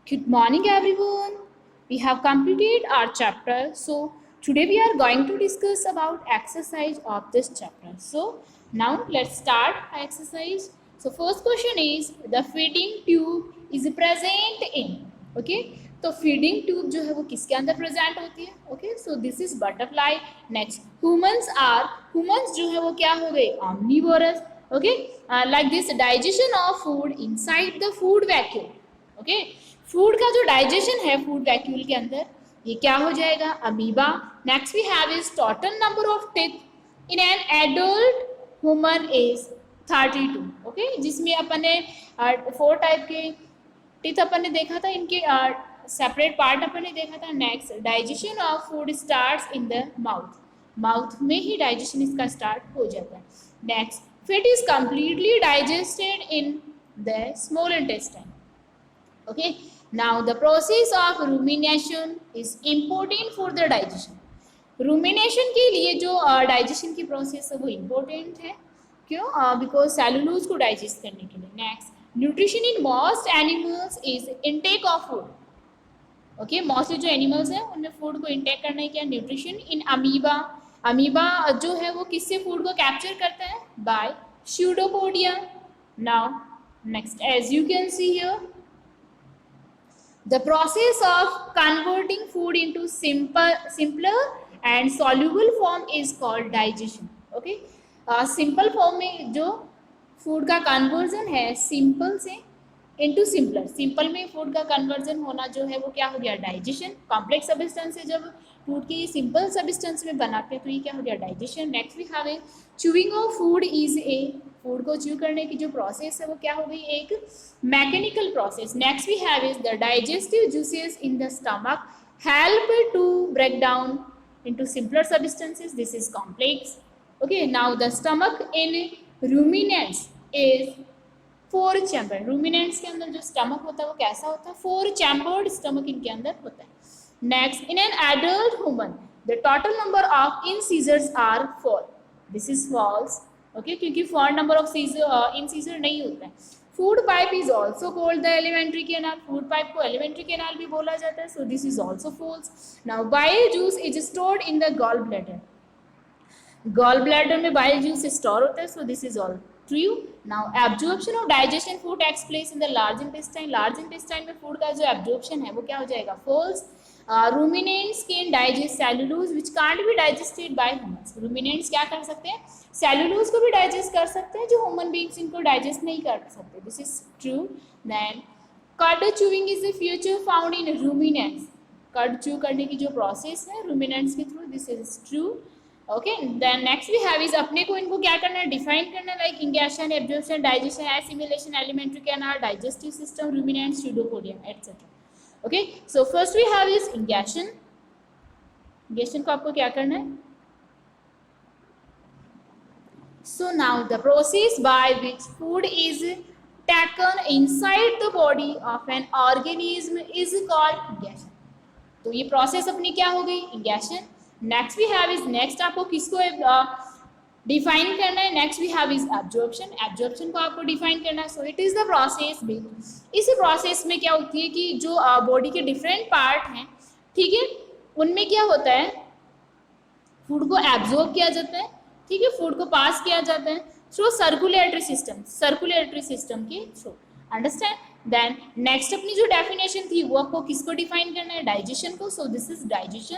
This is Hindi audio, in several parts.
Good morning, everyone. We have completed our chapter. So today we are going to discuss about exercise of this chapter. So now let's start our exercise. So first question is the feeding tube is present in. Okay. तो फीडिंग ट्यूब जो है वो किसके अंदर प्रेजेंट होती है. Okay, so this is butterfly. Next humans जो है वो क्या हो गए, omnivorous. Okay, like this digestion of food inside the food vacuum. Okay, food का जो डाइजेशन है फूड वैक्यूल के अंदर, ये क्या हो जाएगा, amoeba. Next we have is total number of teeth in an adult human is 32. Okay, जिसमें अपन ने 4 टाइप के टीथ अपन ने देखा था, इनके सेपरेट पार्ट अपन ने देखा था. Next, digestion of food starts in the mouth में ही डाइजेशन इसका स्टार्ट हो जाता है. Next, feed is completely digested in the small intestine. Okay, now the process of rumination is important for the digestion. rumination के लिए जो डाइजेशन की प्रोसेस है वो इम्पोर्टेंट है. क्यों? बिकॉज सेलुलोज को डाइजेस्ट करने के लिए. Next, nutrition in most animals is intake of food. Okay, mostly जो एनिमल्स हैं उनमें फूड को इनटेक करना है क्या, न्यूट्रिशन. इन अमीबा जो है वो किससे फूड को कैप्चर करता है, by pseudopodia. Now next, as you can see here, the process of converting food into simpler and soluble form is called digestion. Okay, simple form में जो फूड का कन्वर्जन है सिंपल से इनटू सिंपलर, सिंपल में फूड का कन्वर्जन होना जो है वो क्या हो गया, डाइजेशन. कॉम्प्लेक्स सब्सटेंस से जब फूड की सिंपल सब्सटेंस में बनाते हैं तो ये क्या हो गया, digestion. Next we have a chewing of food is a, food को च्यू करने की जो प्रोसेस है वो क्या हो गई, एक mechanical process. Next we have is the digestive juices in the stomach help to break down into simpler substances. This is complex. Okay, now the stomach in ruminants is 4 chamber. Ruminants के अंदर जो स्टमक होता है वो कैसा होता है, 4 चैम्बर्ड स्टमक इनके अंदर होता है. Next, in an adult human the total number of incisors are 4. This is false. Okay, क्योंकि 4 नंबर ऑफ इंसीजर नहीं होता है. Food pipe is also called the alimentary canal. Food pipe को एलिमेंट्री कैनाल भी बोला जाता है. So this is also false. Now bile juice is stored in the gall bladder. Gall bladder में बाइल जूस स्टोर होता है. So this is all true. Now absorption of digestion food takes place in the large intestine. Large intestine में फूड का जो एब्जॉर्प्शन है वो क्या हो जाएगा, false. Ruminants can digest cellulose which can't be digested by humans. Ruminants क्या कर सकते हैं, सेलुलोज को भी डाइजेस्ट कर सकते हैं जो ह्यूमन बीइंग्स इनको डाइजेस्ट नहीं कर सकते. This is true. Then curd chewing is the feature found in ruminants. Curd chew करने की जो प्रोसेस है रूमिनेंट्स के थ्रू, this is true. Okay, then next we have is, अपने को इनको क्या करना है, डिफाइन करना है. Like ingestion, absorption, digestion, assimilation, alimentary canal, digestive system, ruminants, pseudopodia etcetera. Okay, so first we have is ingestion. Ingestion को आपको क्या करना है, so now the process by which food is taken inside the body of an organism is called ingestion. तो ये प्रोसेस अपनी क्या हो गई, ingestion. Next we have is, next आपको किसको डिफाइन करना है, next we have is absorption. Absorption को आपको डिफाइन करना है. So it is the process. इस प्रोसेस में क्या होती है कि जो बॉडी के डिफरेंट पार्ट हैं, ठीक है, उनमें क्या होता है, फूड को एब्जॉर्ब किया जाता है, ठीक है, फूड को पास किया जाता है थ्रू सर्कुलेटरी सिस्टम के थ्रू. अंडरस्टैंड. देन नेक्स्ट अपनी जो डेफिनेशन थी वो आपको किसको डिफाइन करना है, डाइजेशन को. So this is digestion.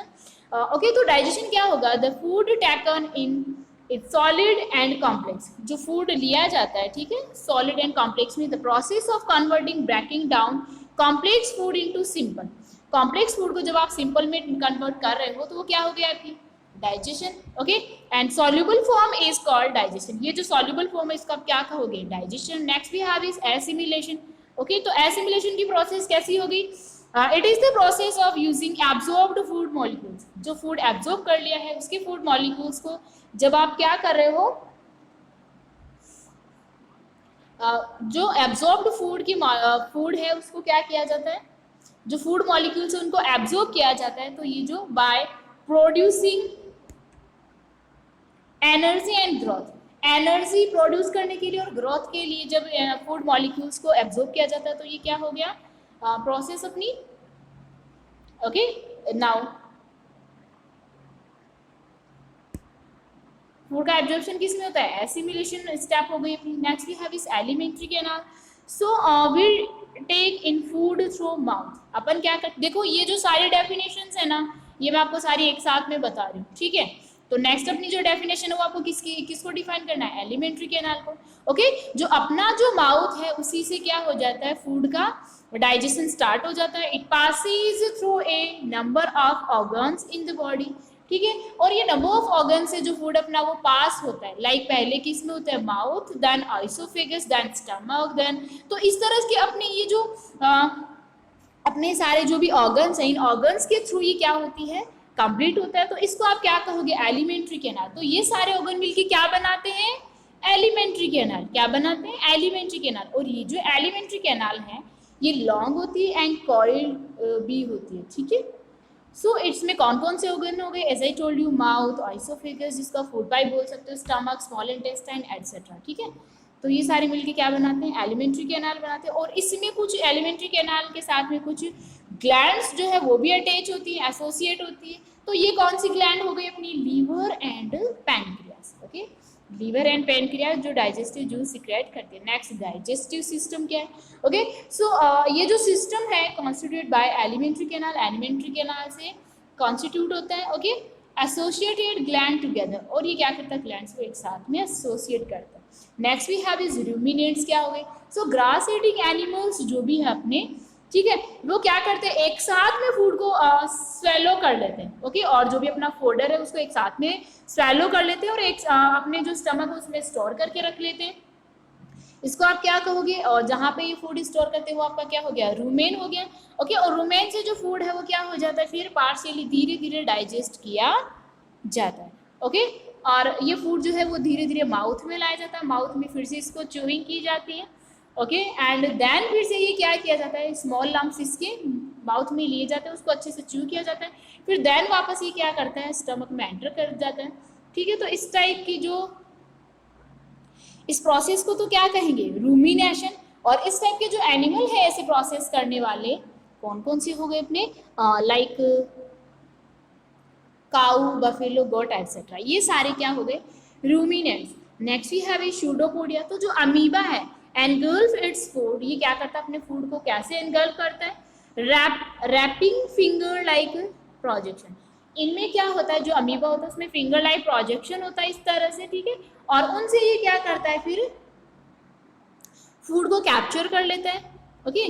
Okay, तो डाइजेशन क्या होगा, the food taken in its solid and complex. जो फूड लिया जाता है, ठीक है, सॉलिड एंड कॉम्प्लेक्स में, the process of converting breaking down complex food into simple. Complex food को जब आप सिंपल में कन्वर्ट कर रहे हो तो वो क्या हो गया आपकी, digestion. Okay, and soluble form is called digestion. ये जो सॉल्युबल फॉर्म है इसका क्या कहोगे, digestion. Next we have is assimilation. Okay, तो एसिमिलेशन की प्रोसेस कैसी होगी, it is the process of using absorbed food molecules. जो फूड एब्जॉर्ब कर लिया है उसके फूड मॉलिक्यूल्स को जब आप क्या कर रहे हो, जो एब्जॉर्ब्ड फूड की फूड है उसको क्या किया जाता है, जो फूड मॉलिक्यूल्स है उनको एब्जॉर्ब किया जाता है. तो ये जो by producing energy and growth, energy produce करने के लिए और ग्रोथ के लिए जब फूड मॉलिक्यूल्स को एब्जॉर्ब किया जाता है तो ये क्या हो गया, प्रोसेस अपनी। ओके, नाउ फूड का एब्जॉर्प्शन किस में होता है, एसिमिलेशन स्टेप हो गई अपनी। नेक्स्ट वी हैव इस alimentary canal. So we take in food through mouth. अपन क्या कर, देखो ये जो सारी डेफिनेशंस है ना, ये मैं आपको सारी एक साथ में बता रही हूँ, ठीक है। तो नेक्स्ट अपनी जो डेफिनेशन है वो आपको किसको डिफाइन करना है, एलिमेंट्री कैनाल को। ओके, जो अपना जो माउथ है उसी से क्या हो जाता है, फूड का डाइजेशन स्टार्ट हो जाता है। It passes through a number of organs in the body, ठीक है। और ये नंबर ऑफ ऑर्गन से जो फूड अपना वो पास होता है, लाइक पहले किस में होता है, mouth, then oesophagus, then stomach, then, तो इस तरह के अपने ये जो अपने सारे जो भी ऑर्गन्स हैं, इन ऑर्गन्स के थ्रू ये क्या होती है, कंप्लीट होता है। तो इसको आप क्या कहोगे, एलिमेंट्री कैनाल। तो ये सारे ऑर्गन मिलके क्या बनाते हैं, एलिमेंट्री कैनाल। क्या बनाते हैं, एलिमेंट्री कैनाल। और ये जो एलिमेंट्री कैनाल है ये लॉन्ग होती है एंड कॉइल्ड भी होती है, ठीक है। सो इट्स में कौन कौन से ऑर्गन हो गए, as I told you, mouth, oesophagus जिसका फूड पाइप बोल सकते हो, स्टमक, स्मॉल इंटेस्टाइन एटसेट्रा, ठीक है। तो ये सारे मिलके क्या बनाते हैं, एलिमेंट्री कैनाल बनाते हैं। और इसमें कुछ एलिमेंट्री कैनाल के साथ में कुछ ग्लैंड्स जो है वो भी अटैच होती है, एसोसिएट होती है। तो ये कौन सी ग्लैंड हो गई अपनी, liver and pancreas. Okay, liver and pancreas जो डाइजेस्टिव जूस सिक्रेट करते हैं। नेक्स्ट डाइजेस्टिव सिस्टम क्या है, ओके। सो ये जो सिस्टम है constitute bye alimentary canal, alimentary canal से कॉन्स्टिट्यूट होता है, ओके। एसोसिएटेड ग्लैंड टुगेदर, और ये क्या करता है, ग्लैंड्स को एक साथ में एसोसिएट करता है। Next we have is ruminants, क्या हो गए, सो ग्रास ईटिंग एनिमल्स जो भी है अपने, ठीक है, वो क्या करते हैं, एक साथ में फूड को स्वेलो कर लेते हैं, ओके। और जो भी अपना फोल्डर है उसको एक साथ में स्वेलो कर लेते हैं और एक अपने जो स्टमक है उसमें स्टोर करके रख लेते हैं। इसको आप क्या कहोगे, और जहाँ पे ये फूड स्टोर करते हैं वो आपका क्या हो गया, रूमेन हो गया, ओके। और रूमेन से जो फूड है वो क्या हो जाता है, फिर पार्शियली धीरे धीरे डाइजेस्ट किया जाता है, ओके। और ये फूड जो है वो धीरे धीरे माउथ में लाया जाता है, माउथ में फिर से इसको च्यूइंग की जाती है, ओके। एंड देन फिर से ये क्या किया जाता है, स्मॉल लम्प्स इसके माउथ में लिए जाते हैं, उसको अच्छे से च्यू किया जाता है, फिर देन वापस ये क्या करता है, स्टमक में एंटर कर जाता है, ठीक है। तो इस टाइप की जो इस प्रोसेस को तो क्या कहेंगे, रूमिनेशन। और इस टाइप के जो एनिमल है ऐसे प्रोसेस करने वाले कौन कौन से हो गए अपने, like cow, buffalo, goat etcetera, ये सारे क्या हो गए, ruminants. Next we have a pseudopodia. तो जो अमीबा है एनगल्फ इट्स फूड, ये क्या करता है, अपने फूड को कैसे एनगल्फ करता है, रैपिंग फिंगर लाइक प्रोजेक्शन। इनमें क्या होता है, जो अमीबा होता है उसमें फिंगर लाइक प्रोजेक्शन होता है इस तरह से, ठीक है। और उनसे ये क्या करता है, फिर फूड को कैप्चर कर लेता है, ओके।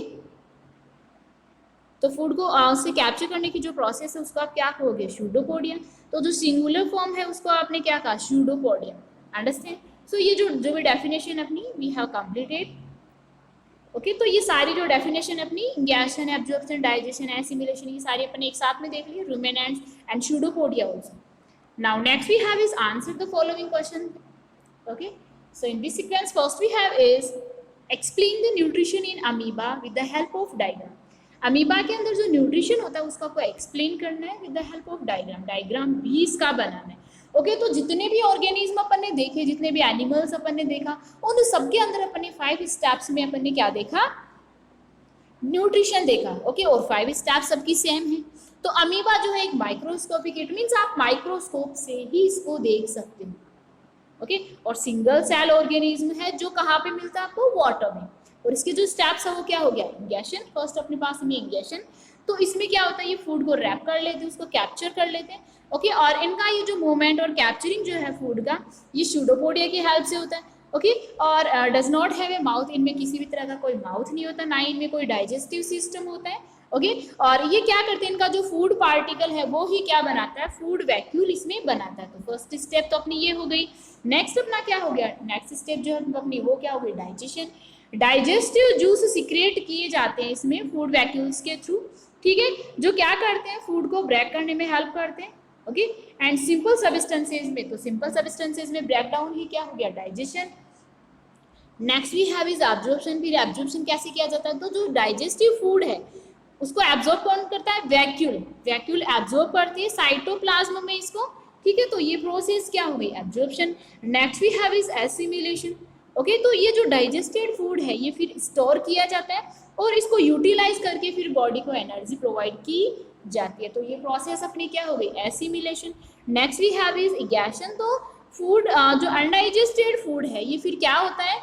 तो फूड को उससे कैप्चर करने की जो प्रोसेस है उसको आप क्या कहोगे, सूडोपोडिया। तो जो सिंगुलर फॉर्म है उसको आपने क्या कहा, सूडोपोडिया, अंडरस्टैंड। सो ये जो भी डेफिनेशन अपनी वी हैव कंप्लीटेड, ओके। तो ये सारी जो डेफिनेशन अपनी इंगेशन, एब्जॉर्प्शन, डाइजेशन, एसिमिलेशन, ये सारी अपने एक साथ में देख लिए, ruminants and pseudopodia also. Now next we have is answer the following question, okay. So in this sequence first we have is explain the nutrition in amoeba with the help of diagram. Amoeba के अंदर जो न्यूट्रिशन होता है उसको आपको एक्सप्लेन करना है with the help of diagram, diagram भी इसका बनाना है, ओके। तो जितने भी ऑर्गेनिज्म अपन ने देखे, जितने भी एनिमल्स अपन ने देखा, उन सबके अंदर अपन ने 5 स्टेप्स में अपन ने क्या देखा, न्यूट्रिशन देखा, ओके। और 5 स्टेप्स सबकी सेम है। तो अमीबा जो है एक माइक्रोस्कोपिक, इट मीन्स आप माइक्रोस्कोप से ही इसको देख सकते हो, ओके। और सिंगल सेल ऑर्गेनिज्म है जो कहाँ पे मिलता है आपको, वाटर में। और इसके जो स्टेप्स है वो क्या हो गया, इंगेशन, फर्स्ट अपने पास में इंगेशन। तो इसमें क्या होता है, ये फूड को रैप कर लेते हैं, उसको कैप्चर कर लेते हैं, ओके। और इनका ये जो मूवमेंट और कैप्चरिंग जो है फूड का, ये सूडोपोडिया की हेल्प से होता है, ओके। और does not have a mouth, इनमें किसी भी तरह का कोई माउथ नहीं होता, ना इनमें कोई डाइजेस्टिव सिस्टम होता है, ओके। और ये क्या करते हैं, इनका जो फूड पार्टिकल है वो ही क्या बनाता है, फूड वैक्यूल इसमें बनाता है। तो फर्स्ट स्टेप तो अपनी ये हो गई। नेक्स्ट अपना क्या हो गया, नेक्स्ट स्टेप जो है अपनी वो क्या हो गई, डाइजेशन। डाइजेस्टिव जूस सिक्रेट किए जाते हैं इसमें फूड वैक्यूल्स के थ्रू, ठीक है, जो क्या करते हैं, फूड को ब्रेक करने में हेल्प करते हैं, ओके। एंड सिंपल सब्सटेंसेज में, तो सिंपल सब्सटेंसेज में ब्रेक डाउन ही क्या हो गया, digestion. Next we have is absorption. फिर एब्जॉर्प्शन कैसे किया जाता है, तो जो डाइजेस्टिव फूड है उसको एब्जॉर्ब कौन करता है, वैक्यूल, वैक्यूल एब्जॉर्ब करती है साइटोप्लाज्म में इसको, ठीक है। तो ये प्रोसेस क्या हो गई, absorption. Next we have is assimilation, okay, तो ये जो डाइजेस्टेड फूड है ये फिर स्टोर किया जाता है और इसको यूटिलाइज करके फिर बॉडी को एनर्जी प्रोवाइड की जाती है। तो ये प्रोसेस अपनी क्या हो गई, assimilation. Next we have is egestion. तो फूड जो अनडाइजेस्टेड फूड है ये फिर क्या होता है,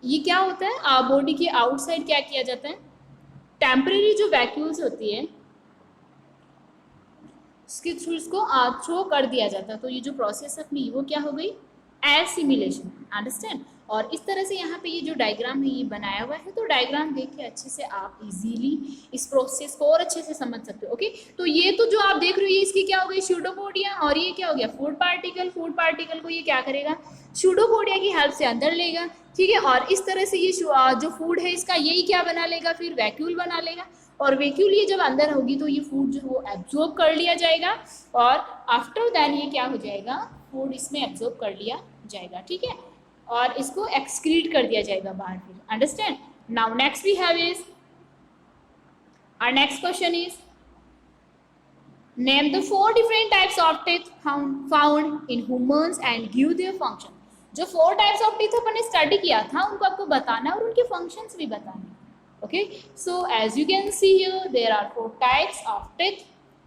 ये क्या होता है, बॉडी के आउटसाइड क्या किया जाता है, टेम्परेरी जो वैक्यूल्स होती है उसके थ्रू इसको थ्रो कर दिया जाता है। तो ये जो प्रोसेस अपनी वो क्या हो गई, एसिमिलेशन। अंडरस्टैंड। और इस तरह से यहाँ पे ये जो डायग्राम है ये बनाया हुआ है, तो डायग्राम देख के अच्छे से आप इजीली इस प्रोसेस को और अच्छे से समझ सकते हो। ओके, तो ये तो जो आप देख रहे हो ये इसकी क्या हो गई, स्यूडोपोडिया, और ये क्या हो गया, फूड पार्टिकल। फूड पार्टिकल को ये क्या करेगा, स्यूडोपोडिया की हेल्प से अंदर लेगा, ठीक है। और इस तरह से ये जो फूड है इसका यही क्या बना लेगा, फिर वैक्यूल बना लेगा, और वैक्यूल ये जब अंदर होगी तो ये फूड जो वो एब्जॉर्ब कर लिया जाएगा, और आफ्टर देन ये क्या हो जाएगा, फूड इसमें एब्जॉर्ब कर लिया जाएगा, ठीक है, और इसको एक्सक्रीट कर दिया जाएगा बाहर फिर। Understand. Now next we have is, our next question is, name the 4 different types of teeth found in humans and give their function. जो 4 टाइप्स ऑफ टीथ अपन ने स्टडी किया था उनको आपको बताना है और उनके फंक्शंस भी बताने। Okay, so as you can see here there are 4 types of teeth,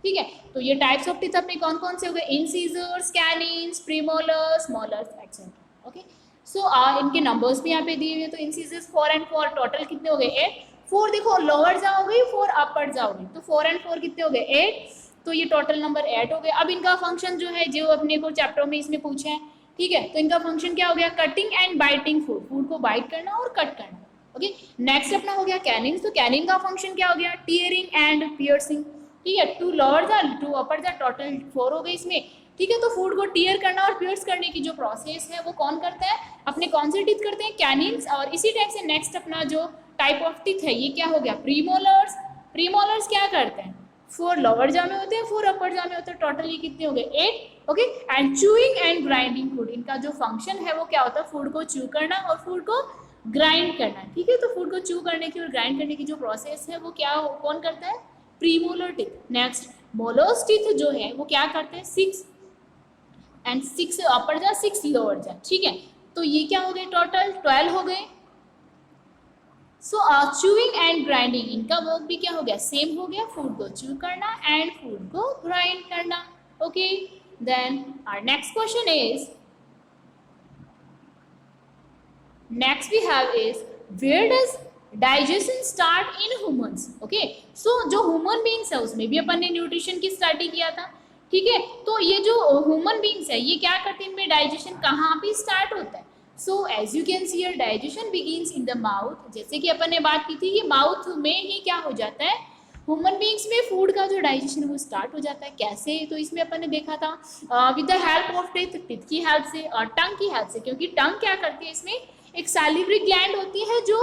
ठीक है। तो ये टाइप्स ऑफ टीथ अपने कौन कौन से हो गए, incisors, canines, premolars, molars etcetera. Okay, so इनके नंबर्स भी यहाँ पे दिए हुए हैं। तो इंसिजर्स 4 and 4 टोटल कितने हो गए, 8। 4 देखो लोअर जाओगे, 4 अपर जाओगे, तो 4 and 4 कितने हो गए, 8। तो ये टोटल नंबर 8 हो गए। अब इनका फंक्शन जो है जो अपने को चैप्टर में इसमें पूछा है, ठीक है, तो इनका फंक्शन क्या हो गया, cutting and biting food, food को बाइट करना और कट करना। ओके, नेक्स्ट अपना हो गया कैनिन। तो कैनिन का फंक्शन क्या हो गया, टीयरिंग एंड पियर्सिंग, ठीक है। 2 लोअर जा 2 अपर जा, टोटल 4 हो गए इसमें, ठीक है। तो फूड को टीयर करना और पियर्स करने की जो प्रोसेस है वो कौन करता है, अपने कौन से टीथ करते हैं, कैनिन्स। और इसी टाइप से नेक्स्ट अपना जो टाइप ऑफ टीथ है ये क्या हो गया, प्रीमोलर्स। प्रीमोलर्स क्या करते हैं, 4 लोअर जा में होते हैं, 4 अपर जा में होते हैं, टोटल ये कितने हो गए, 8। Okay, and chewing and grinding food, इनका जो फंक्शन है वो क्या होता है, फूड को च्यू करना और फूड को ग्राइंड करना, ठीक है। तो फूड को च्यू करने की और ग्राइंड करने की जो प्रोसेस है वो क्या कौन करता है, premolar teeth. Next molars teeth जो है वो क्या करते हैं, 6 एंड 6 अपर जा 6 लोअर जा, ठीक है। तो ये क्या हो गए, टोटल 12 हो गए। सो च्यूइंग एंड ग्राइंडिंग, इनका वर्क भी क्या हो गया, सेम हो गया, फूड को च्यू करना एंड फूड को ग्राइंड करना। Okay, then our next question is, next we have is, where does digestion start in humans? okay, so जो human beings है उसमें भी अपन ने न्यूट्रिशन की स्टडी किया था, ठीक है। तो ये जो ह्यूमन बींग्स है ये क्या करते हैं, इनमें डाइजेशन कहाँ पे स्टार्ट होता है। So as you can see, digestion begins in the mouth. जैसे कि अपन ने बात की थी, ये माउथ में ही क्या हो जाता है, ह्यूमन बींग्स में फूड का जो डाइजेशन है वो स्टार्ट हो जाता है। कैसे, तो इसमें अपन ने देखा था with the help of teeth, teeth की हेल्प से और टंग की हेल्प से, क्योंकि टंग क्या करती है, इसमें एक सैलिवरी ग्लैंड होती है जो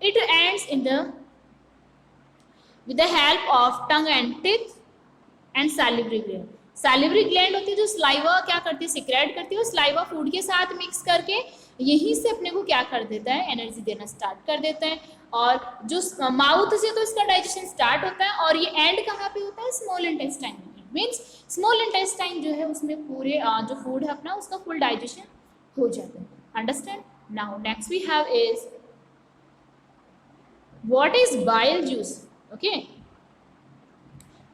it ends in the with the help of tongue and teeth and salivary gland. Salivary gland होती है जो स्लाइवा क्या करती है, सिक्रेट करती है, और स्लाइवा फूड के साथ मिक्स करके यहीं से अपने को क्या कर देता है, एनर्जी देना स्टार्ट कर देता है। और जो माउथ से तो इसका डाइजेशन स्टार्ट होता है, और ये एंड कहाँ पे होता है, स्मॉल इंटेस्टाइन में। इट मीन्स स्मॉल इंटेस्टाइन जो है उसमें पूरे जो फूड है अपना उसका फुल डाइजेशन हो जाता है। Understand. Now next we have is, what is bile juice. Okay,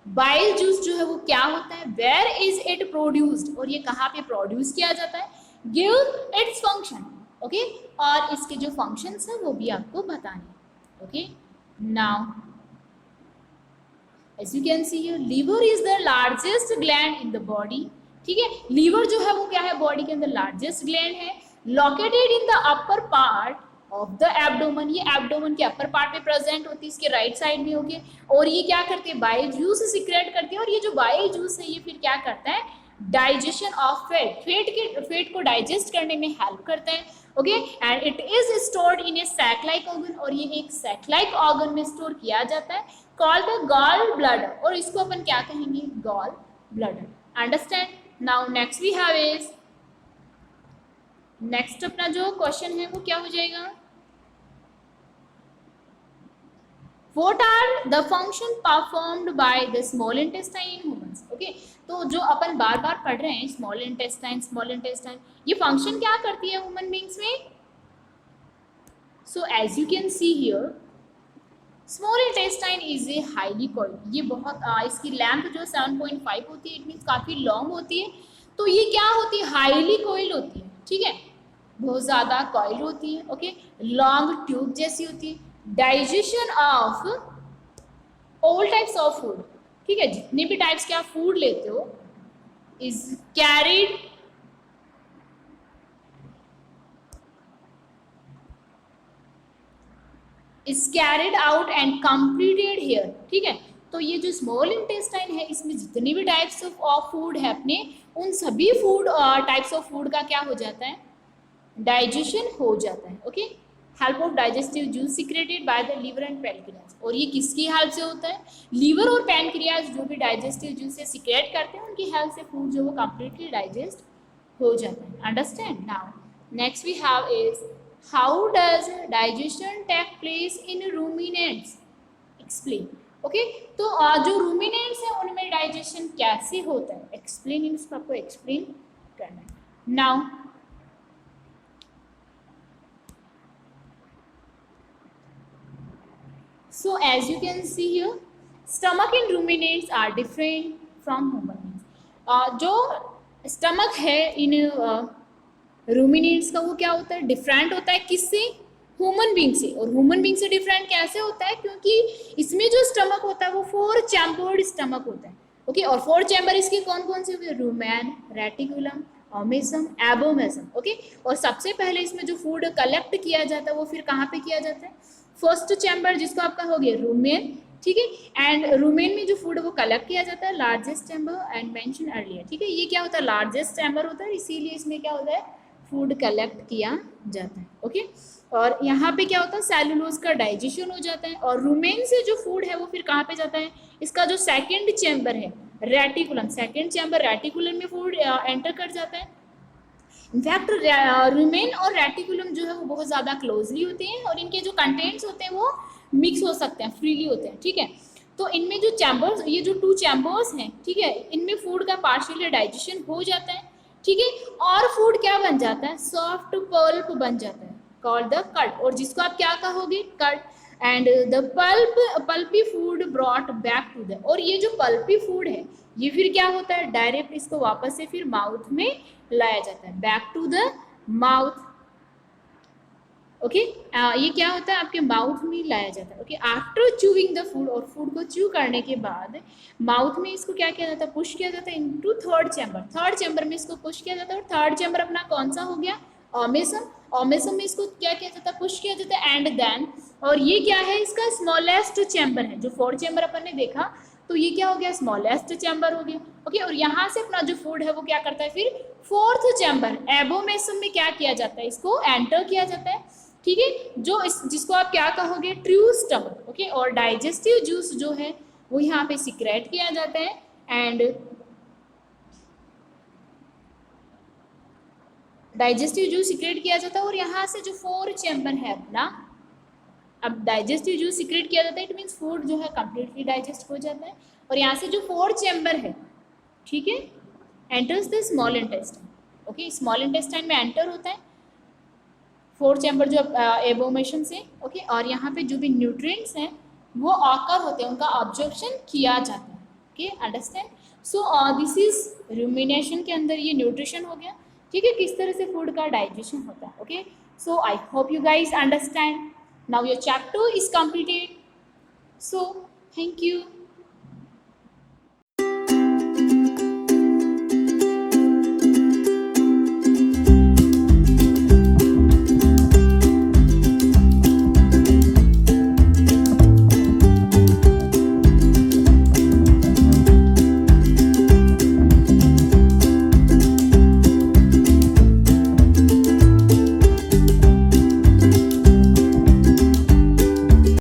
bile juice जो है वो क्या होता है, वेयर इज इट प्रोड्यूस्ड, और ये कहाँ पे प्रोड्यूस किया जाता है, गिव इट्स फंक्शन। ओके, और इसके जो फंक्शंस है वो भी आपको बताने। Okay, now as you can see here, liver is the largest gland in the body, ठीक है। लीवर जो है वो क्या है, बॉडी के अंदर लार्जेस्ट ग्लैंड है, located in the upper part of the abdomen. ये एब्डोमन के अपर पार्ट में प्रेजेंट होती है, इसके राइट साइड में होगी, और ये क्या करते हैं, बाइल जूस सिक्रेट करती है। और ये जो बाइल जूस है ये फिर क्या करता है, डाइजेशन ऑफ फैट को डाइजेस्ट करने में हेल्प करता है। Okay, and it is stored in a sac like organ, और ये एक सैक लाइक ऑर्गन में स्टोर किया जाता है, कॉल्ड द गॉल ब्लडर, और इसको अपन क्या कहेंगे, gall bladder. Understand. Now next we have is, next अपना जो क्वेश्चन है वो क्या हो जाएगा, What are the function performed by the small intestine in humans? Okay, तो जो अपन बार बार पढ़ रहे हैं स्मॉल इंटेस्टाइन, ये फंक्शन क्या करती है ह्यूमन बींग्स में? So as you can see here, small intestine is a highly coiled, ये बहुत इसकी लेंथ जो 7.5 होती है, इट मीन्स काफ़ी लॉन्ग होती है। तो ये क्या होती है? हाईली कॉइल्ड होती है, ठीक है, बहुत ज़्यादा कॉइल्ड होती है। ओके, लॉन्ग ट्यूब जैसी होती है। Digestion of all types of food, ठीक है, जितने भी टाइप्स के आप फूड लेते हो is carried is carried out and completed here, ठीक है। तो ये जो स्मॉल इंटेस्टाइन है, इसमें जितने भी टाइप्स ऑफ फूड है अपने, उन सभी फूड टाइप्स ऑफ फूड का क्या हो जाता है? डाइजेशन हो जाता है। Okay, help of digestive juice secreted by the liver and pancreas, और ये किसकी हेल्प से होता है? लीवर और पैनक्रियाज जो भी डाइजेस्टिव जूस से सिक्रेट करते हैं, उनकी हेल्प से फूड जो वो कंप्लीटली डाइजेस्ट हो जाता है। Understand? Now next we have is how does digestion take place in ruminants? Explain. Okay, तो जो रूमिनेंट्स है उनमें डाइजेशन कैसे होता है? एक्सप्लेन, इसको आपको एक्सप्लेन करना है। Now so as you can see here, stomach in ruminants are different from human beings। जो स्टमक है इन रूमिनेट्स का वो क्या होता है? डिफरेंट होता है किससे? ह्यूमन बींग से। और ह्यूमन बींग से डिफरेंट कैसे होता है? क्योंकि इसमें जो स्टमक होता है वो 4 चैम्बर्ड स्टमक होता है। ओके, और 4 चैम्बर इसके कौन कौन से होते हैं? Rumen, reticulum, omasum, abomasum. Okay, और सबसे पहले इसमें जो फूड कलेक्ट किया जाता है वो फिर कहाँ पे किया जाता है? फर्स्ट चैम्बर, जिसको आपका हो गया रूमेन, ठीक है। एंड रूमेन में जो फूड है वो कलेक्ट किया जाता है largest chamber and mention earlier, ठीक है। ये क्या होता है? लार्जेस्ट चैम्बर होता है, इसीलिए इसमें क्या होता है? फूड कलेक्ट किया जाता है। ओके, और यहाँ पे क्या होता है? सेलुलोज का डाइजेशन हो जाता है, और रूमेन से जो फूड है वो फिर कहाँ पे जाता है? इसका जो सेकेंड चैम्बर है रेटिकुलम, सेकेंड चैम्बर रेटिकुलम में फूड एंटर कर जाता है। इनफैक्ट रूमेन और रेटिकुलम जो है वो बहुत ज़्यादा क्लोजली होते हैं, और इनके जो कंटेंट्स होते हैं वो मिक्स हो सकते हैं, फ्रीली होते हैं, ठीक है। तो इनमें जो चैम्बर्स, ये जो 2 चैम्बर्स हैं, ठीक है, इनमें फूड का पार्शियली डाइजेशन हो जाता है, ठीक है। और फूड क्या बन जाता है? सॉफ्ट पल्प बन जाता है, कॉल्ड द कट, और जिसको आप क्या कहोगे? Cut. And the pulpy food brought back to the, और ये जो पल्पी फूड है ये फिर क्या होता है? डायरेक्ट इसको वापस से फिर माउथ में लाया जाता है, back to the mouth. Okay, ये क्या होता है? आपके माउथ में लाया जाता है। Okay, after chewing the food, और फूड को च्यू करने के बाद माउथ में इसको क्या किया जाता है? पुश किया जाता है into third chamber, third chamber में इसको पुश किया जाता है। और थर्ड चैम्बर अपना कौन सा हो गया? ओमेसम, ओमेसम में इसको क्या किया जाता है? पुश किया जाता है। एंड देन, और ये क्या है? इसका स्मॉलेस्ट चैम्बर है, जो 4 चैम्बर अपन ने देखा, तो ये क्या हो गया? स्मॉलेस्ट चैम्बर हो गया। ओके, और यहाँ से अपना जो फूड है वो क्या करता है? फिर 4th चैम्बर एबोमेसम में क्या किया जाता है? इसको एंटर किया जाता है, ठीक है, जो जिसको आप क्या कहोगे? True stomach. ओके, और डाइजेस्टिव जूस जो है वो यहाँ पे सिक्रेट किया जाता है, एंड डाइजेस्टिव जूस सिक्रेट किया जाता है। और यहाँ से जो 4 चैम्बर है अपना, अब डाइजेस्टिव जूस सिक्रेट किया जाता है, इट मीन्स फूड जो है कंप्लीटली डाइजेस्ट हो जाता है। और यहाँ से जो 4 चैम्बर है, ठीक है, enters the small intestine. Okay, small intestine में एंटर होता है 4 चैम्बर जो एबोमेशन से। ओके, और यहाँ पे जो भी न्यूट्रिएंट्स हैं वो ऑकर होते हैं, उनका ऑब्जॉर्प्शन किया जाता है। Okay, understand? So this is rumination के अंदर ये न्यूट्रिशन हो गया, ठीक है, किस तरह से फूड का डाइजेशन होता है। Okay, so I hope you guys understand. Now your chapter is completed. So, thank you.